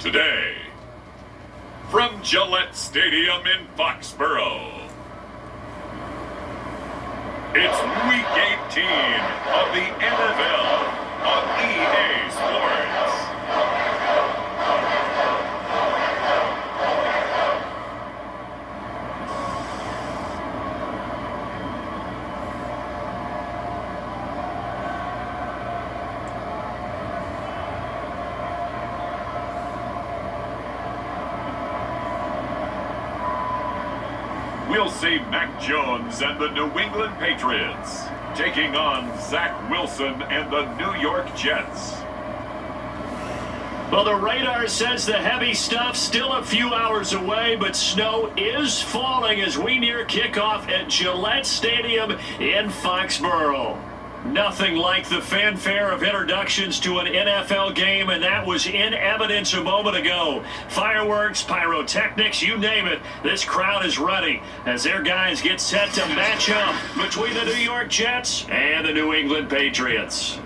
Today, from Gillette Stadium in Foxborough, it's Week 18 of the NFL on EA Sports. We'll see Mac Jones and the New England Patriots taking on Zach Wilson and the New York Jets. Well, the radar says the heavy stuff's still a few hours away, but snow is falling as we near kickoff at Gillette Stadium in Foxborough. Nothing like the fanfare of introductions to an NFL game, and that was in evidence a moment ago. Fireworks, pyrotechnics, you name it. This crowd is ready as their guys get set to match up between the New York Jets and the New England Patriots.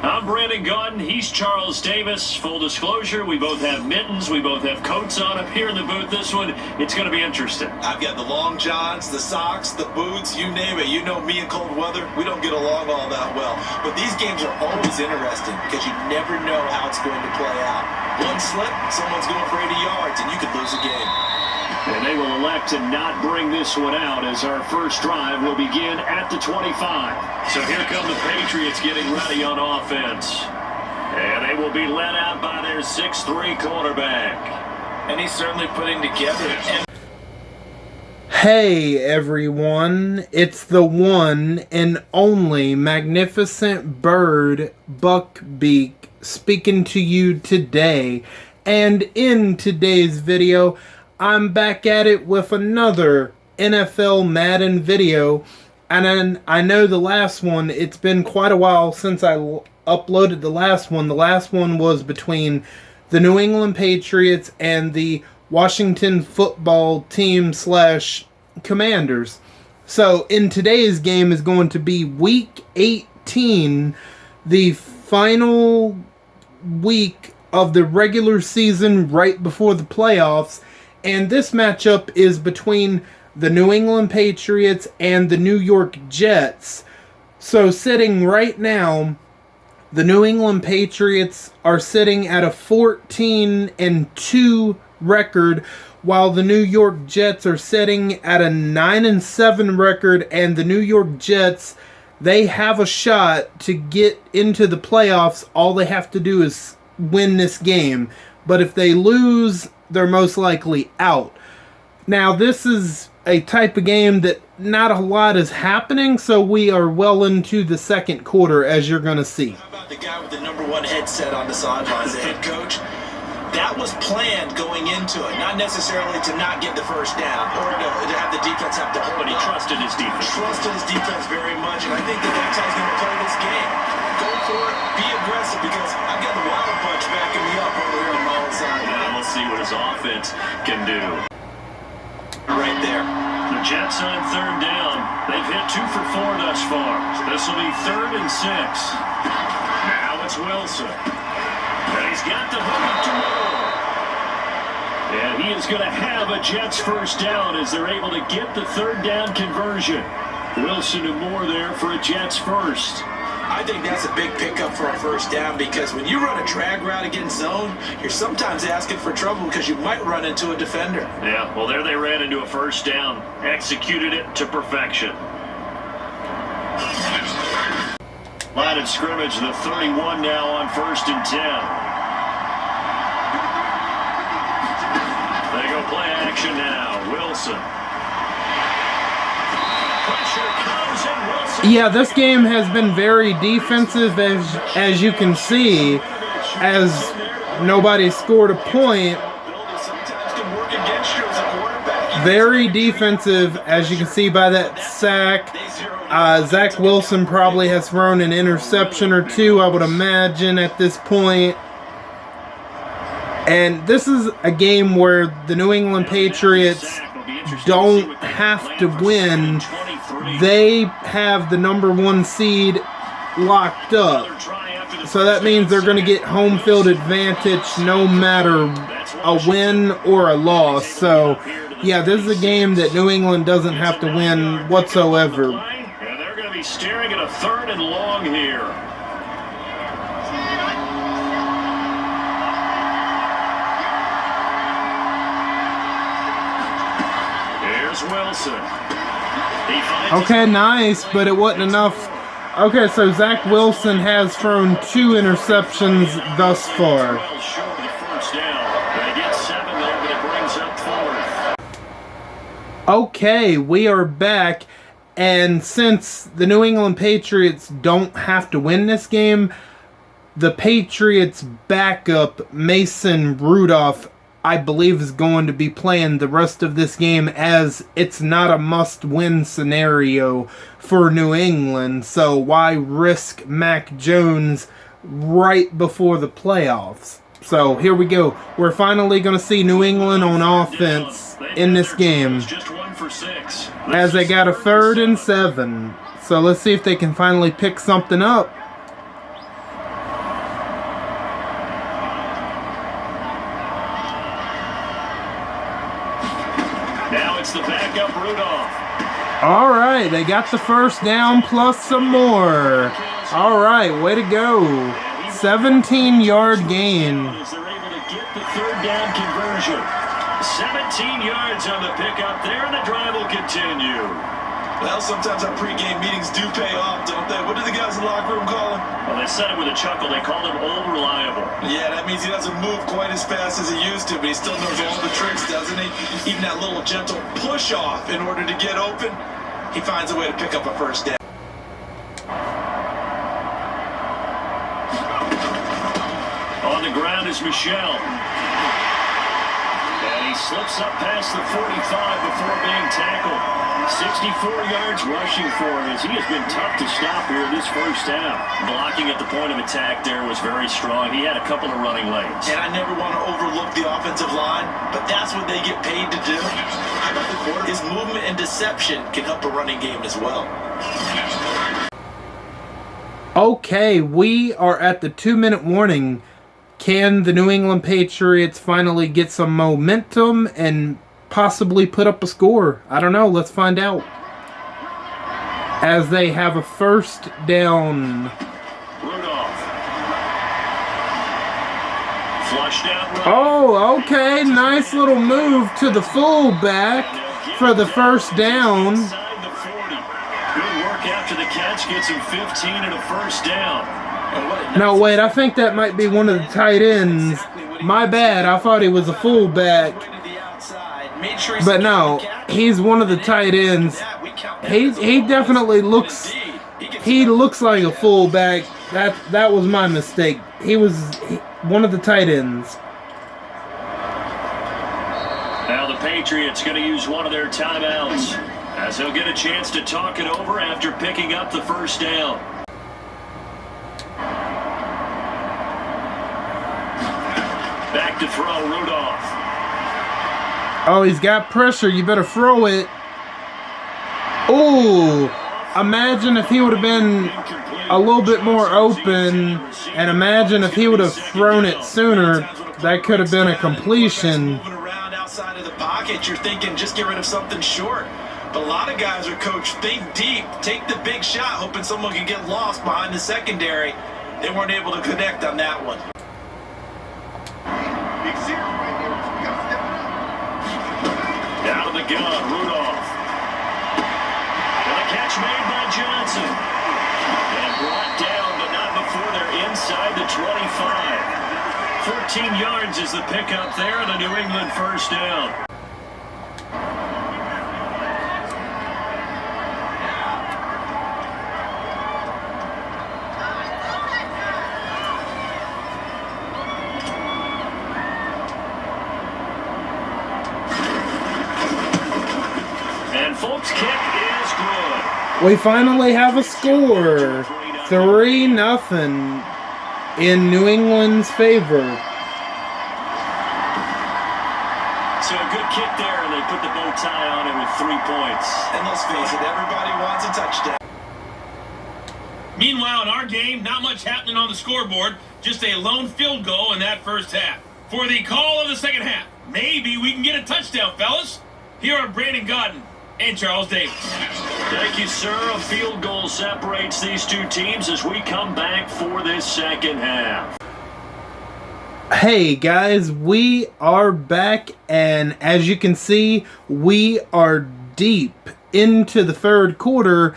I'm Brandon Gaudin. He's Charles Davis. Full disclosure, we both have mittens. We both have coats on up here in the booth. This one, it's going to be interesting. I've got the long johns, the socks, the boots, you name it. You know me in cold weather, we don't get along all that well. But these games are always interesting because you never know how it's going to play out. One slip, someone's going for 80 yards, and you could lose a game. And they will elect to not bring this one out as our first drive will begin at the 25. So here come the Patriots getting ready on offense. And they will be led out by their 6'3" quarterback. And he's certainly putting together. Hey everyone, it's the one and only magnificent bird, Beak, speaking to you today. And in today's video, I'm back at it with another NFL Madden video, and I know the last one, it's been quite a while since I uploaded the last one. The last one was between the New England Patriots and the Washington football team / Commanders. So in today's game is going to be Week 18, the final week of the regular season right before the playoffs. And this matchup is between the New England Patriots and the New York Jets. So sitting right now, the New England Patriots are sitting at a 14-2 record, while the New York Jets are sitting at a 9-7 record. And the New York Jets, they have a shot to get into the playoffs. All they have to do is win this game. But if they lose, they're most likely out. Now, this is a type of game that not a lot is happening, so we are well into the second quarter, as you're going to see. How about the guy with the #1 headset on the sidelines, the head coach? That was planned going into it, not necessarily to not get the first down or to have the defense have to hold. But he trusted his defense. Trusted his defense very much, and I think that's how he's going to play this game. Go for it, be aggressive, because I've got the Wild Bunch backing me up over here on my own side. Now we'll see what his offense can do. Right there. The Jets on third down. They've hit 2 for 4 thus far. This will be 3rd and 6. Now it's Wilson. And he's got the hook to roll. And he is going to have a Jets first down as they're able to get the third down conversion. Wilson and Moore there for a Jets first. I think that's a big pickup for a first down, because when you run a drag route against zone, you're sometimes asking for trouble because you might run into a defender. Yeah, well, there they ran into a first down. Executed it to perfection. Line of scrimmage, the 31 now on 1st and 10. They go play action now. Wilson. Pressure comes and Wilson. Yeah, this game has been very defensive, as you can see, as nobody scored a point. Very defensive, as you can see by that sack. Zach Wilson probably has thrown an interception or two, I would imagine, at this point. And this is a game where the New England Patriots don't have to win. They have the #1 seed locked up. So that means they're going to get home field advantage no matter a win or a loss. So, yeah, this is a game that New England doesn't have to win whatsoever. And they're going to be staring at a 3rd and long here. Here's Wilson. Okay, nice, but it wasn't enough. Okay, so Zach Wilson has thrown 2 interceptions thus far. Okay, we are back, and since the New England Patriots don't have to win this game, the Patriots' backup, Mason Rudolph, I believe is going to be playing the rest of this game, as it's not a must-win scenario for New England. So why risk Mac Jones right before the playoffs? So here we go. We're finally going to see New England on offense in this game, as they got a 3rd and 7. So let's see if they can finally pick something up. The backup Rudolph. All right, they got the first down plus some more. All right, way to go. 17-yard gain. They're able to get the 3rd down conversion. 17 yards on the pickup there, and the drive will continue. Well, sometimes our pregame meetings do pay off, don't they? What do the guys in the locker room call him? Well, they said it with a chuckle. They called him Old Reliable. Yeah, that means he doesn't move quite as fast as he used to, but he still knows all the tricks, doesn't he? Even that little gentle push-off in order to get open, he finds a way to pick up a 1st down. On the ground is Michel. And he slips up past the 45 before being tackled. 64 yards rushing for him, as he has been tough to stop here this first down. Blocking at the point of attack there was very strong. He had a couple of running lanes. And I never want to overlook the offensive line, but that's what they get paid to do. How about the quarterback? His movement and deception can help a running game as well. Okay, we are at the 2-minute warning. Can the New England Patriots finally get some momentum and possibly put up a score? I don't know. Let's find out. As they have a 1st down. Rudolph. Flushed out. Oh, okay. Nice little move to the fullback for the 1st down. Inside the 40. Good work after the catch. Gets him 15 and a 1st down. No, wait. I think that might be one of the tight ends. My bad. I thought he was a fullback. But no, he's one of the tight ends. He definitely looks like a fullback. That was my mistake. He was one of the tight ends. Now the Patriots going to use one of their timeouts, as they'll get a chance to talk it over after picking up the 1st down. Back to throw, Rudolph. Oh, he's got pressure. You better throw it. Ooh, imagine if he would have been a little bit more open, and imagine if he would have thrown it sooner. That could have been a completion. Moving around outside of the pocket, you're thinking just get rid of something short. But a lot of guys are coached, think deep, take the big shot, hoping someone can get lost behind the secondary. They weren't able to connect on that one. Out of the gun, Rudolph. And a catch made by Johnson. And brought down, but not before they're inside the 25. 14 yards is the pickup there, and a New England 1st down. Folks, kick is good. We finally have a score. 3-0 in New England's favor. So a good kick there, and they put the bow tie on it with 3 points. And let's face it, everybody wants a touchdown. Meanwhile, in our game, not much happening on the scoreboard, just a lone field goal in that first half. For the call of the second half, maybe we can get a touchdown, fellas. Here are Brandon Godden and Charles Davis. Thank you, sir. A field goal separates these two teams as we come back for this second half. Hey guys, we are back, and as you can see, we are deep into the third quarter,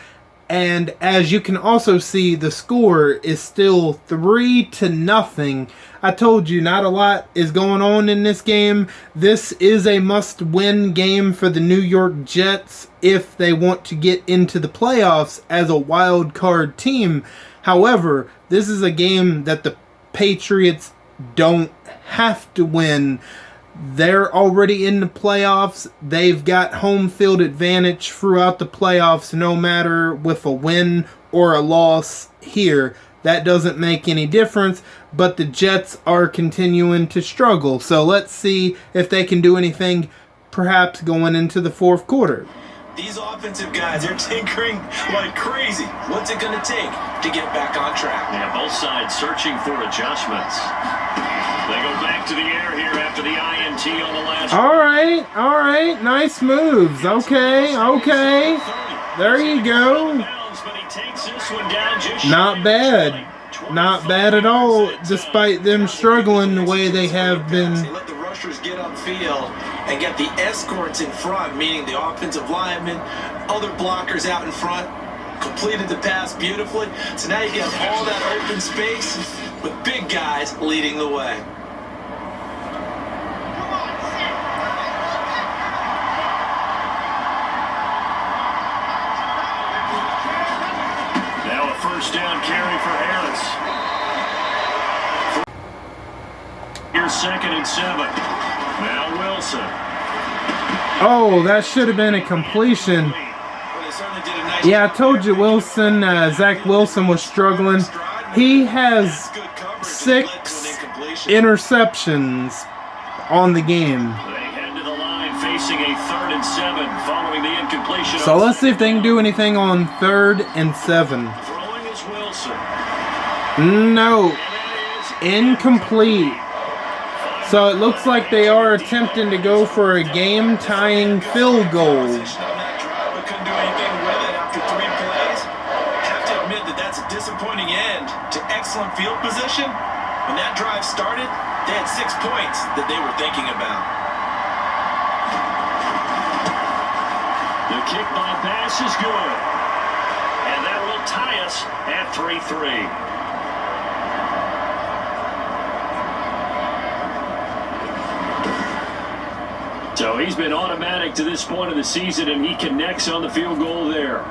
and as you can also see, the score is still 3-0. I told you not a lot is going on in this game. This is a must-win game for the New York Jets if they want to get into the playoffs as a wild card team. However, this is a game that the Patriots don't have to win. They're already in the playoffs. They've got home field advantage throughout the playoffs, no matter with a win or a loss here. That doesn't make any difference, but the Jets are continuing to struggle. So let's see if they can do anything, perhaps going into the fourth quarter. These offensive guys are tinkering like crazy. What's it going to take to get back on track? Yeah, both sides searching for adjustments. They go back to the air here after the INT on the last. All right. Nice moves. Okay. There you go. Not bad. Not bad at all, despite them struggling the way they have been. Let the rushers get upfield and get the escorts in front, meaning the offensive linemen, other blockers out in front. Completed the pass beautifully. So now you have all that open space with big guys leading the way. Now a first down carry for Harris. Here's 2nd and 7. Now Wilson. Oh, that should have been a completion. Yeah, I told you Wilson, Zach Wilson was struggling. He has 6 interceptions on the game. They head to the line facing a 3rd and 7 following the incompletion. So let's see if they can do anything on 3rd and 7. Throwing is Wilson. No. Incomplete. So it looks like they are attempting to go for a game-tying field goal. Disappointing end to excellent field position. When that drive started, they had 6 points that they were thinking about. The kick by pass is good. And that will tie us at 3-3. So he's been automatic to this point of the season, and he connects on the field goal there.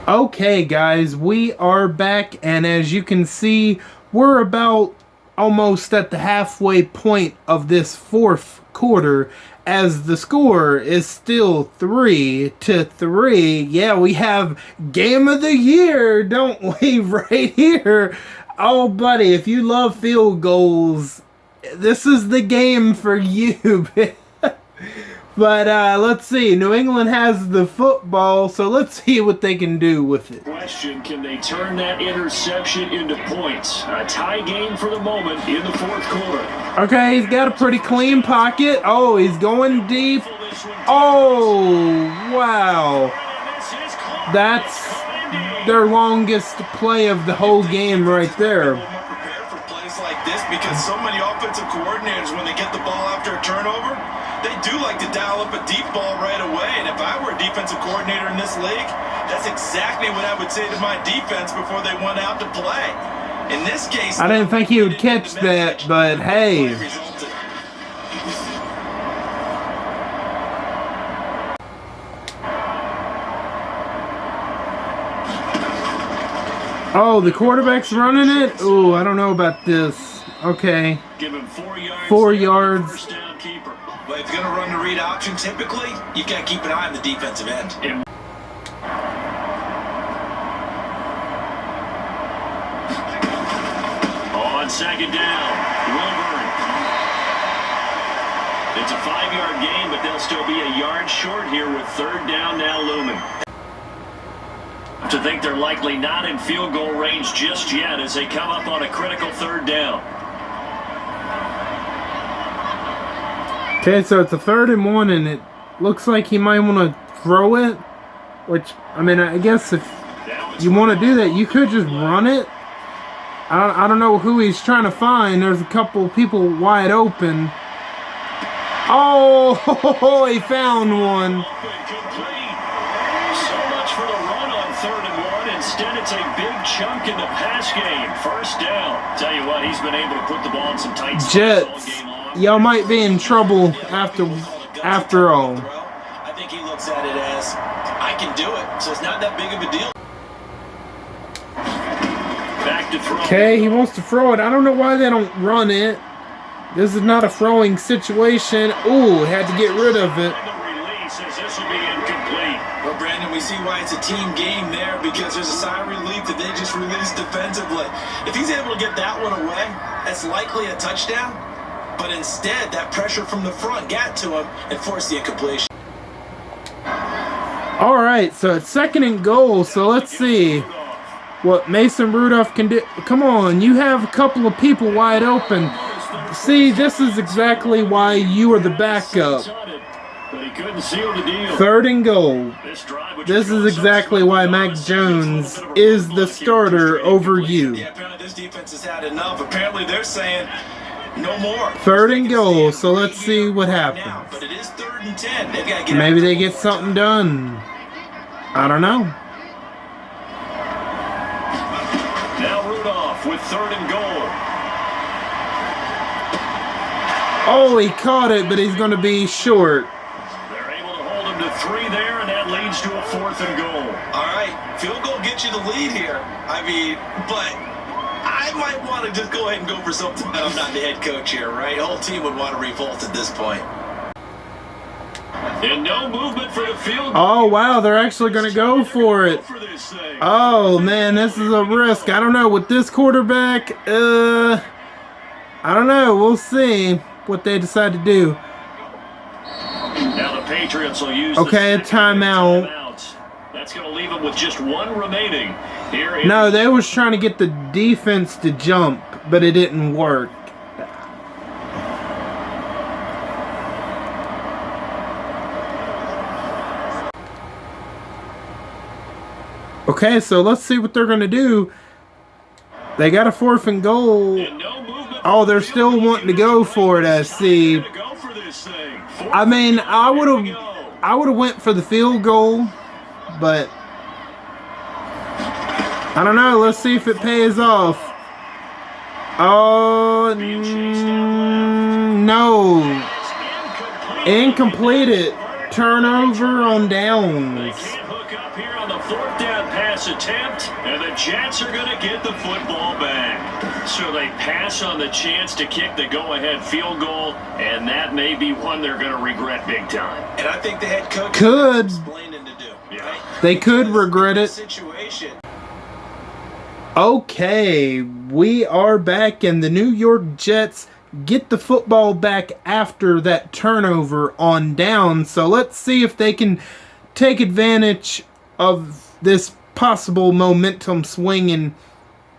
Okay, guys, we are back, and as you can see, we're about almost at the halfway point of this fourth quarter, as the score is still 3-3. Yeah, we have game of the year, don't we, right here? Oh, buddy, if you love field goals, this is the game for you. But let's see. New England has the football, so let's see what they can do with it. Question, can they turn that interception into points? A tie game for the moment in the fourth quarter. Okay, he's got a pretty clean pocket. Oh, he's going deep. Oh, wow. That's their longest play of the whole game right there. Because so many offensive coordinators, when they get the ball after a turnover, they do like to dial up a deep ball right away. And if I were a defensive coordinator in this league, that's exactly what I would say to my defense before they went out to play. In this case, I didn't think he would catch that, but hey. Oh, the quarterback's running it? Ooh, I don't know about this. Okay. Give him 4 yards. 4 yards. First down keeper. But if you're going to run the read option, typically, you've got to keep an eye on the defensive end. On 2nd down, Wilburn. It's a 5-yard gain, but they'll still be a yard short here with 3rd down now looming. to think they're likely not in field goal range just yet as they come up on a critical third down. Okay, so it's a 3rd and 1, and it looks like he might want to throw it. Which, I mean, I guess if you want to do that, you could just run it. I don't know who he's trying to find. There's a couple people wide open. Oh, he found one. So much for the run on 3rd and 1. Instead, it's a big chunk in the pass game. First down. Tell you what, he's been able to put the ball in some tight spots all Jets, game long. y'all might be in trouble after all. I think he looks at it as, I can do it, so it's not that big of a deal. Back to throw. Okay, he wants to throw it. I don't know why they don't run it. This is not a throwing situation. Ooh, had to get rid of it. The release as this will be incomplete. Well, Brandon, we see why it's a team game there because there's a sigh of relief that they just released defensively. If he's able to get that one away, that's likely a touchdown. But instead, that pressure from the front got to him and forced the incompletion. All right, so it's 2nd and goal. So let's see what Mason Rudolph can do. Come on, you have a couple of people wide open. See, this is exactly why you are the backup. But he couldn't seal the deal. 3rd and goal. This is exactly why Mac Jones is the starter over you. Yeah, apparently this defense has had enough. Apparently they're saying no more. 3rd and goal, so let's see what happens. But it is 3rd and 10. They've got to get Maybe out they get something done. I don't know. Now Rudolph with 3rd and goal. Oh, he caught it, but he's going to be short. They're able to hold him to 3 there, and that leads to a 4th and goal. All right, field goal gets you the lead here. I mean, but I might want to just go ahead and go for something. I'm not the head coach here, right? The whole team would want to revolt at this point. And no movement for the field goal. Oh, wow, they're actually going to go for it. Oh, man, this is a risk. I don't know. With this quarterback, I don't know. We'll see what they decide to do. Now the Patriots will use a timeout. That's going to leave them with just 1 remaining. No, they was trying to get the defense to jump, but it didn't work. Okay, so let's see what they're going to do. They got a 4th and goal. Oh, they're still wanting to go for it, I see. I mean, I would have went for the field goal, but I don't know. Let's see if it pays off. Oh, no. Incompleted. Turnover on downs. Here on the 4th down pass attempt, and the Jets are going to get the football back. So they pass on the chance to kick the go-ahead field goal, and that may be one they're going to regret big time. And I think the head coach could. Explaining to do. Yeah. They could regret it. Situation. Okay, we are back, and the New York Jets get the football back after that turnover on down. So let's see if they can take advantage of this possible momentum swing, and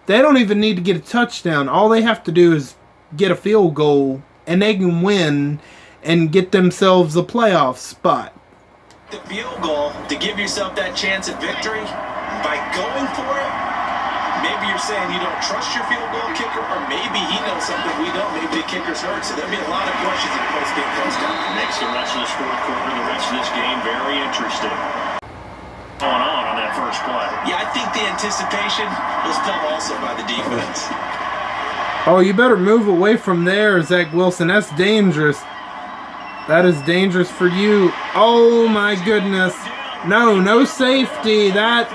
they don't even need to get a touchdown. All they have to do is get a field goal, and they can win and get themselves a playoff spot. The field goal to give yourself that chance at victory by going for it. Maybe you're saying you don't trust your field goal kicker, or maybe he knows something we don't. Maybe the kicker's hurt, so there'll be a lot of questions in post-game press conference. Makes the rest of this 4th quarter, the rest of this game very interesting. Going on that first play. Yeah, I think the anticipation was felt also by the defense. Oh, you better move away from there, Zach Wilson. That's dangerous. That is dangerous for you. Oh, my goodness. No safety. That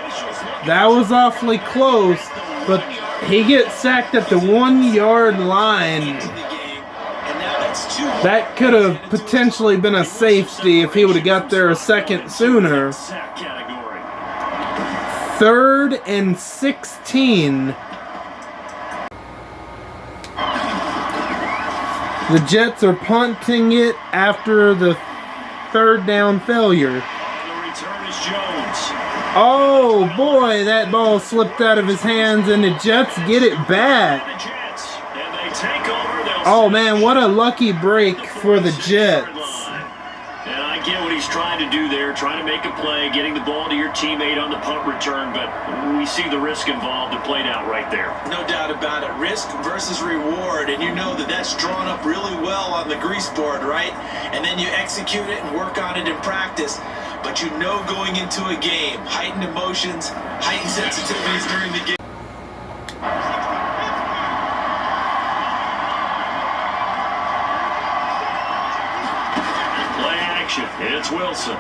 was awfully close. But he gets sacked at the 1-yard line. That could have potentially been a safety if he would have got there a second sooner. 3rd and 16. The Jets are punting it after the 3rd down failure. The return is Jones. Oh boy, that ball slipped out of his hands and the Jets get it back. Oh man, what a lucky break for the Jets. And I get what he's trying to do there, trying to make a play, getting the ball to your teammate on the punt return, but we see the risk involved. It played out right there. No doubt about it. Risk versus reward, and you know that that's drawn up really well on the grease board, right? And then you execute it and work on it in practice. But you know going into a game, heightened emotions, heightened sensitivities during the game. It's Wilson.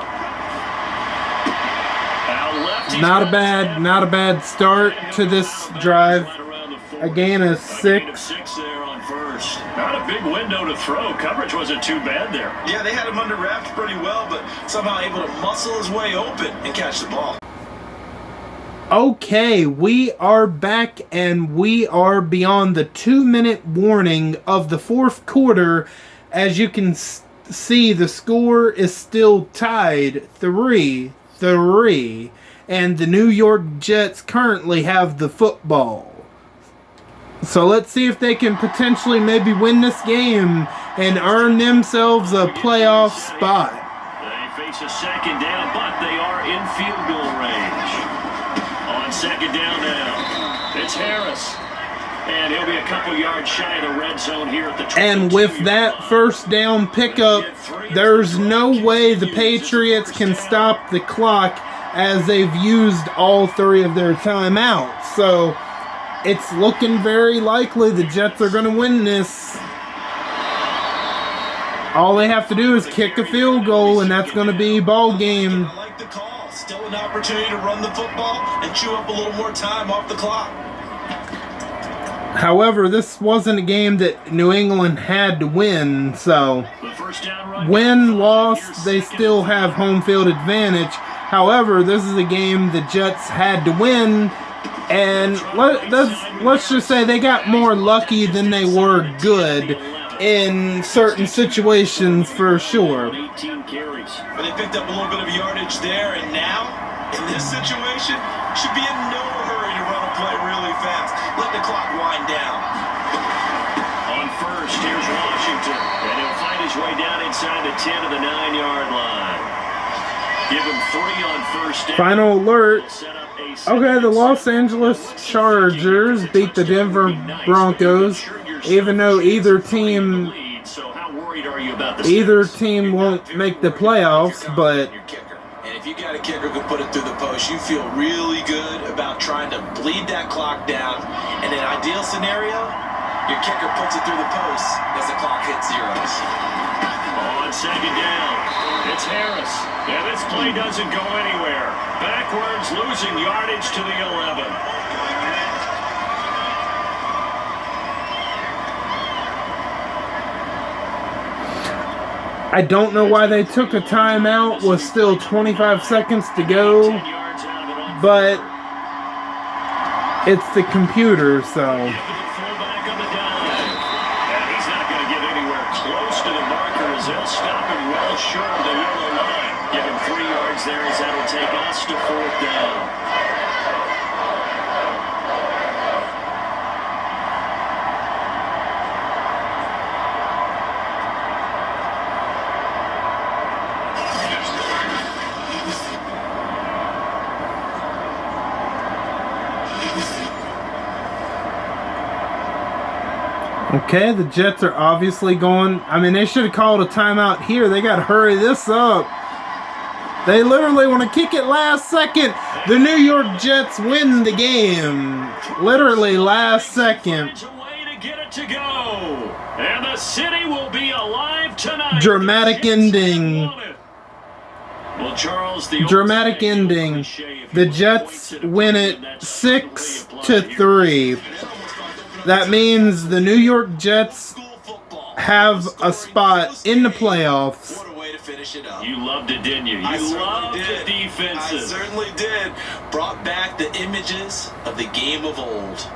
Not a bad start to this drive. A gain of 6. Not a big window to throw. Coverage wasn't too bad there. Yeah, they had him under wraps pretty well, but somehow able to muscle his way open and catch the ball. Okay, we are back and we are beyond the 2-minute warning of the fourth quarter. As you can see, the score is still tied 3-3, and the New York Jets currently have the football. So let's see if they can potentially maybe win this game and earn themselves a playoff spot. They face a second down, but they are in field goal range. On second down now, it's Harris. And he'll be a couple yards shy of the red zone here at the 22. And with that first down pickup, there's no way the Patriots can stop the clock as they've used all 3 of their timeouts. So it's looking very likely the Jets are going to win this. All they have to do is kick a field goal, and that's going to be ball game. I like the call. Still an opportunity to run the football and chew up a little more time off the clock. However, this wasn't a game that New England had to win, so win, loss, they still have home field advantage. However, this is a game the Jets had to win, and let's just say they got more lucky than they were good in certain situations for sure. But they picked up a little bit of yardage there, and now, in this situation, should be in no hurry to run a play really fast. Let the clock wind down. On first, here's Washington, and he'll find his way down inside the 10 of the 9-yard line. Give him 3 on first down. Final alert. Okay, the Los Angeles Chargers beat the Denver Broncos, even though either team won't make the playoffs, but if you got a kicker who put it through the post, you feel really good about trying to bleed that clock down. In an ideal scenario, your kicker puts it through the post as the clock hits zeros. On second down, it's Harris. And this play doesn't go anywhere. Backwards, losing yardage to the 11. I don't know why they took a timeout with still 25 seconds to go, but it's the computer, so. And he's not going to get anywhere close to the marker as they'll stop him well short of the yellow line. Give him 3 yards there as that'll take us to 4th down. Okay, the Jets are obviously going. I mean, they should have called a timeout here. They got to hurry this up. They literally want to kick it last second. The New York Jets win the game. Literally last second. And the city will be alive tonight. Dramatic ending. Well, Charles, dramatic ending. The Jets win it 6-3. That means the New York Jets have a spot in the playoffs. What a way to finish it up. You loved it, didn't you? You loved the defenses. I certainly did. Brought back the images of the game of old.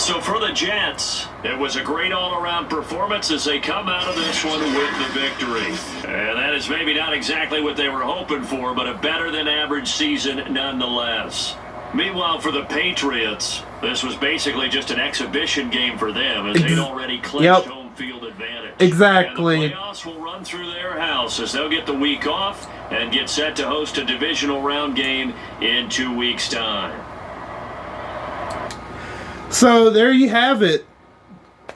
So for the Jets, it was a great all-around performance as they come out of this one with the victory. And that is maybe not exactly what they were hoping for, but a better-than-average season nonetheless. Meanwhile, for the Patriots, this was basically just an exhibition game for them as they'd already clinched home field advantage. Exactly. And the playoffs will run through their house as they'll get the week off and get set to host a divisional round game in 2 weeks' time. So there you have it.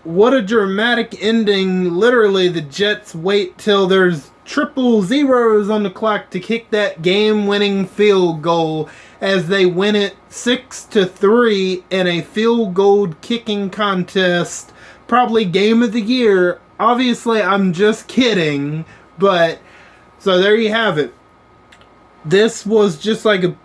What a dramatic ending. Literally, the Jets wait till there's triple zeros on the clock to kick that game-winning field goal as they win it 6-3 in a field goal kicking contest. Probably game of the year. Obviously, I'm just kidding. But, so there you have it. This was just like a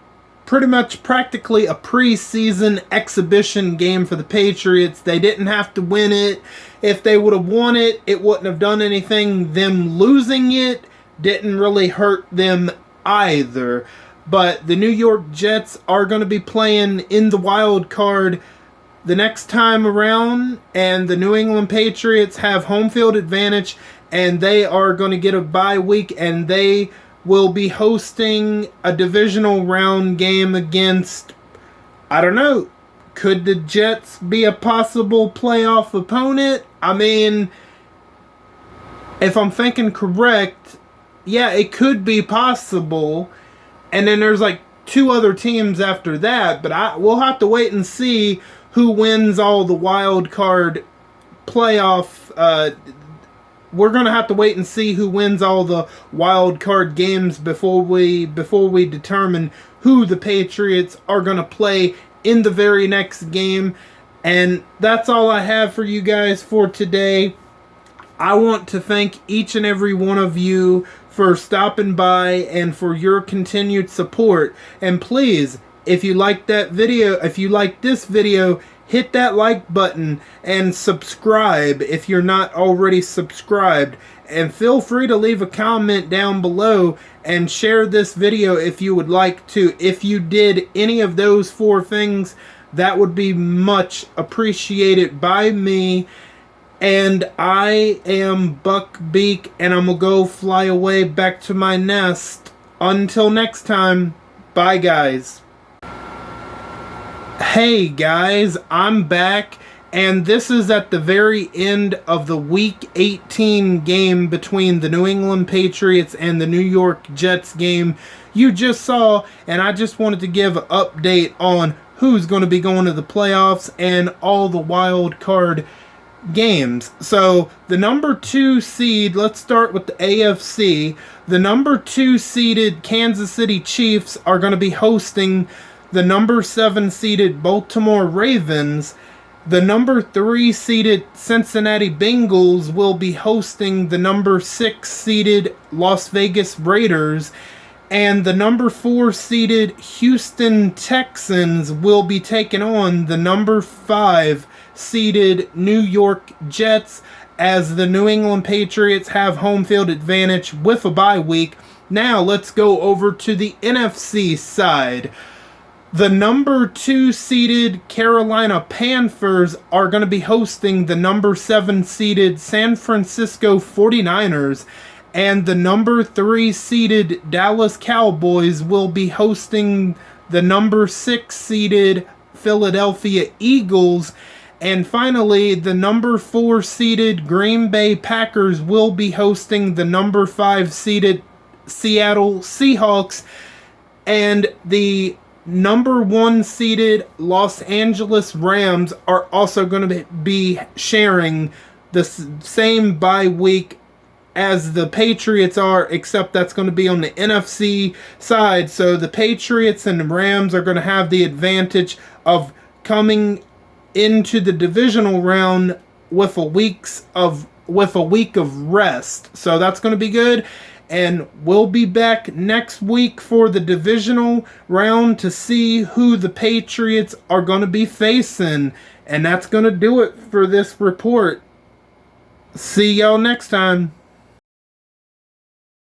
pretty much practically a preseason exhibition game for the Patriots. They didn't have to win it. If they would have won it, it wouldn't have done anything. Them losing it didn't really hurt them either. But the New York Jets are going to be playing in the wild card the next time around, and the New England Patriots have home field advantage, and they are going to get a bye week, and they will be hosting a divisional round game against, I don't know, could the Jets be a possible playoff opponent? I mean, if I'm thinking correct, yeah, it could be possible. And then there's like 2 other teams after that, but we'll have to wait and see who wins all the wild card playoff. We're going to have to wait and see who wins all the wild card games before we determine who the Patriots are going to play in the very next game. And that's all I have for you guys for today. I want to thank each and every one of you for stopping by and for your continued support. And please, if you like that video, if you like this video, hit that like button and subscribe if you're not already subscribed. And feel free to leave a comment down below and share this video if you would like to. If you did any of those 4 things, that would be much appreciated by me. And I am Buck Beak, and I'm going to go fly away back to my nest. Until next time, bye guys. Hey guys, I'm back, and this is at the very end of the Week 18 game between the New England Patriots and the New York Jets game you just saw, and I just wanted to give an update on who's going to be going to the playoffs and all the wild card games. So, the number 2 seed, let's start with the AFC. The number 2 seeded Kansas City Chiefs are going to be hosting the number 7 seeded Baltimore Ravens. The number 3 seeded Cincinnati Bengals will be hosting the number 6 seeded Las Vegas Raiders. And the number 4 seeded Houston Texans will be taking on the number 5 seeded New York Jets, as the New England Patriots have home field advantage with a bye week. Now let's go over to the NFC side. The number 2 seeded Carolina Panthers are going to be hosting the number 7 seeded San Francisco 49ers, and the number 3 seeded Dallas Cowboys will be hosting the number 6 seeded Philadelphia Eagles. And finally, the number 4 seeded Green Bay Packers will be hosting the number 5 seeded Seattle Seahawks, and the number 1 seeded Los Angeles Rams are also going to be sharing the same bye week as the Patriots are, except that's going to be on the NFC side. So the Patriots and the Rams are going to have the advantage of coming into the divisional round with a week of rest. So that's going to be good. And we'll be back next week for the divisional round to see who the Patriots are going to be facing. And that's going to do it for this report. See y'all next time.